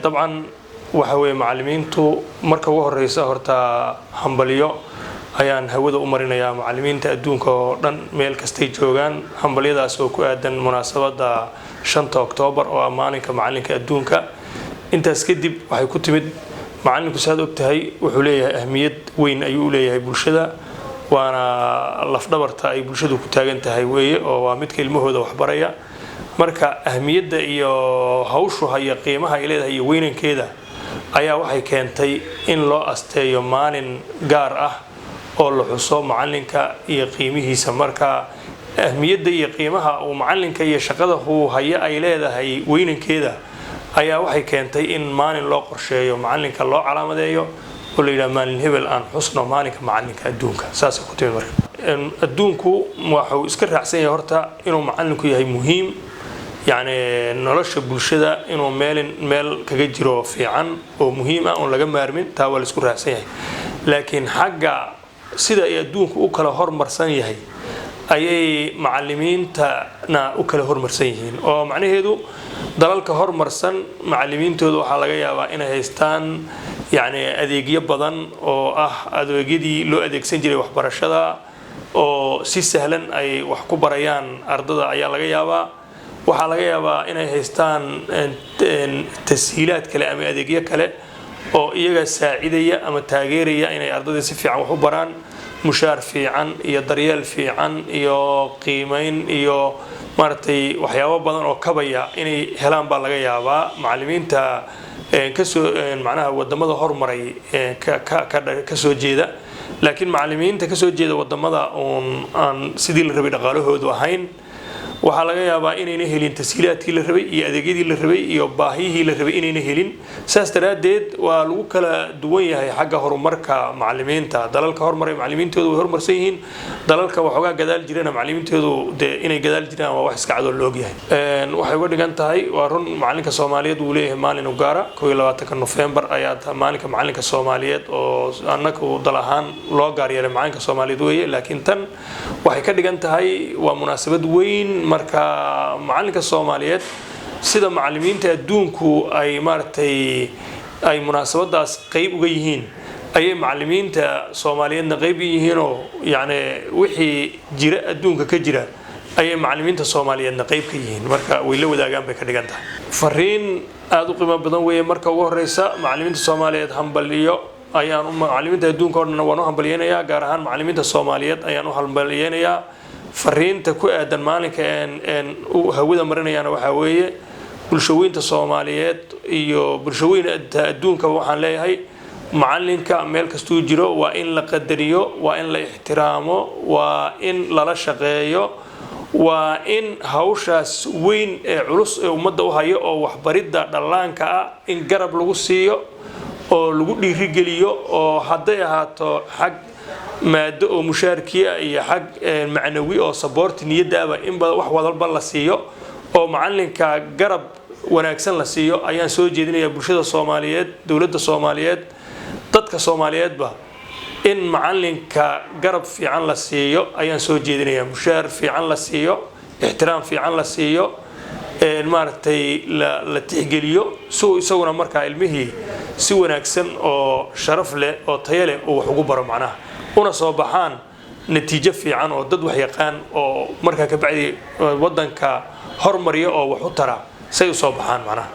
طبعا وحوي معلمينتو marka ugu horeysa horta hambaliyo ayaan hawada u marinayaa macallimiinta adduunka oo dhan meel kastay joogaan hambaliyadaas oo ku aadan munaasabada 5 Oktoobar oo maalinka macallinka adduunka intaas kadib waxay ku timid macallinku saad ogtahay wuxuu leeyahay ahmiyad weyn ayuu leeyahay bulshada waana laf dhabarta ay bulshadu ku taagan tahay weeye oo waa mid ilmahooda wax baraya marka ahmiyada iyo hawshu haya qiimaha ay leedahay iyo weynankeeda ayaa waxay keentay in loo asteeyo maalin gaar ah oo la xuso macallinka iyo qiimihiisa marka ahmiyada iyo qiimaha uu macallinka iyo shaqada uu haya ay leedahay weynankeeda ayaa waxay keentay in maalin loo qorsheeyo macallinka loo calaamadeeyo oo la yiraahdo maalin hebel aan xusno maalinka macallinka adduunka saas ku timid marka adduunku wuxuu iska raacsan yahay horta inuu macallinku yahay muhiim يعني nolosha bulshada inuu meel kaga jiro fiican oo muhiim ah oo laga maarmin taa wala isku raacsan yahay laakiin xagga sida ay adduunku u kala hormarsan yahay ayay macallimiintana u kala hormarsan yihiin oo macnaheedu dalalka hormarsan macallimiintooda waxa laga yaabaa inay haystaan yani adeegyo badan oo ah adeegyadii loo adeegsan jiray waxbarashada oo si sahlan ay wax ku barayaan ardada ayaa laga yaabaa waxa laga yaabaa inay haystaan tashiilaad kale ama adeegyo kale oo iyaga saacidaya ama taageeraya inay ardada si fiican wax u baraan mushaar fiican iyo daryeel fiican iyo qiimeyn iyo maartay waxyaabo badan oo kabaya inay helaan baa laga yaabaa macallimiinta ka soo macnaha wadamada hormaray ka soo jeeda laakiin macallimiinta ka soo jeeda wadamada aan sidii la rabay dhaqaalahoodu ahayn waxa laga yaabaa inayna helin tashiilaadkii la rabay iyo adeegyadii la rabay iyo baahiyihii la rabay inayna helin saas daraadeed waa lagu kala duwan yahay xagga horumarka macallimiinta dalalka horumaray macallimiintoodu way horumarsan yihiin dalalka waxoogaa gadaal jirana macallimiintoodu inay gadaal jiraan waa wax iska cad oo la og yahay waxay uga dhigan tahay waa run macallinka Soomaaliyeed uu leeyahay maalin u gaara 21 November ayaa maalinka macallinka Soomaaliyeed oo annaga u dal ahaan loo gaar yeelay macallinka Soomaaliyeed weeye laakiin tan waxay ka dhigan tahay waa munaasabad weyn marka macallinka Soomaaliyeed sida macallimiinta adduunku ay maartay ay munaasabadaas qayb uga yihiin ayay macallimiinta Soomaaliyeedna qayb yihiin oo yani wixii jira adduunka ka jira ayay macallimiinta Soomaaliyeedna qayb ka yihiin marka way la wadaagaan bay ka dhigan tahay fariin aad u qiimo badan weeye marka ugu horeysa macallimiinta Soomaaliyeed hambaliyo ayaan macallimiinta adduunka oo dhan waan u hambaliyeenayaa gaar ahaan macallimiinta Soomaaliyeed ayaan u hambaliyeenayaa fariinta ku aadan maalinka hawada marinayana waxa weeye bulshooyinka Soomaaliyeed iyo bulshooyinka adduunka waxaan leeyahay macallinka meel kastuu jiro waa in la qadariyo waa in la ixtiraamo waa in lala shaqeeyo waa in hawshaas weyn ee culus ee ummadda u hayo oo waxbaridda dhallaanka ah in garab lagu siiyo oo lagu dhiirigeliyo oo hadday ahaato xag maado oo mushaarkiya iyo xag macnawi oo support niyadaaba in wax walba la siiyo oo macallinka garab wanaagsan la siiyo ayaan soo jeedinayaa bulshada Soomaaliyeed dawladda Soomaaliyeed dadka Soomaaliyeedba in macallinka garab fiican la siiyo ayaan soo jeedinayaa mushaar fiican la siiyo ixtiraam fiican la siiyo maartay la tixgeliyo soo isaguna marka ilmihii si wanaagsan oo sharaf leh oo tayo leh oo wax ugu baro macnaha una soo baxaan natiijo fiican oo dad wax yaqaan oo marka ka bacdi wadanka hormariyo oo wax u tara say u soo baxaan macnaha